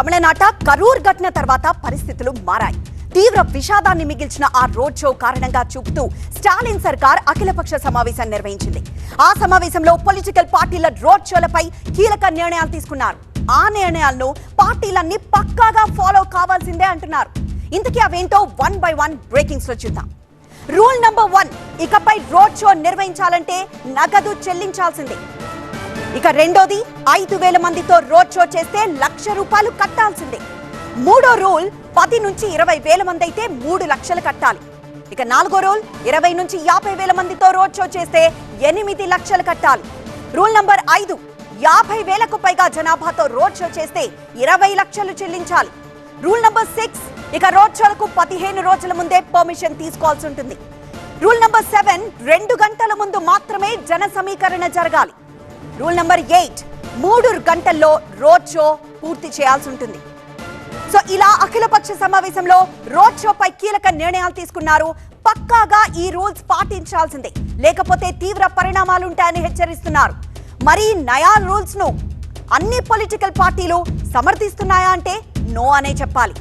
తమిళనాట కరూర్ ఘటన తర్వాత పరిస్థితులు మారాయి. తీవ్ర విషాదాన్ని మిగిల్చిన ఆ రోడ్ షో కారణంగా చూపుతూ స్టాలిన్ సర్కార్ అఖిలపక్ష సమావేశం నిర్వహించింది. ఆ సమావేశంలో పొలిటికల్ పార్టీల రోడ్ షోలపై కీలక నిర్ణయాలు తీసుకున్నారు. ఆ నిర్ణయాలను పార్టీలన్నీ పక్కాగా ఫాలో కావాల్సిందే అంటున్నారు. ఇంతకీ అవేంటో 1 by 1 బ్రేకింగ్స్ లో చూద్దాం. రూల్ నంబర్ 1, ఇకపై రోడ్ షో నిర్వహించాలంటే నగదు చెల్లించాల్సిందే. ఇక రెండోది, 5,000 మందితో రోడ్ షో చేస్తే ₹1,00,000 కట్టాల్సిందే. మూడో రూల్, 10 నుంచి 20,000 మంది అయితే 3 లక్షలు కట్టాలి. ఇక నాలుగో రూల్, 20 నుంచి 50,000 మందితో రోడ్ షో చేస్తే 8 లక్షలు కట్టాలి. రూల్ నంబర్ 5, 50,000కు పైగా జనాభాతో రోడ్ షో చేస్తే 20 లక్షలు చెల్లించాలి. రూల్ నంబర్ 6, ఇక రోడ్ షోలకు 15 రోజుల ముందే పర్మిషన్ తీసుకోవాల్సి ఉంటుంది. రూల్ నంబర్ 7, 2 గంటల ముందు మాత్రమే జన సమీకరణ జరగాలి. రూల్ నంబర్ 8, 3 గంటల్లో రోడ్ షో పూర్తి చేయాల్సి ఉంటుంది. సో ఇలా అఖిలపక్ష సమావేశంలో రోడ్ షోపై కీలక నిర్ణయాలు తీసుకున్నారు. పక్కాగా ఈ రూల్స్ పాటించాల్సిందే, లేకపోతే తీవ్ర పరిణామాలు ఉంటాయని హెచ్చరిస్తున్నారు. మరి నయా రూల్స్ ను అన్ని పొలిటికల్ పార్టీలు సమర్థిస్తున్నాయా అంటే నో అనే చెప్పాలి.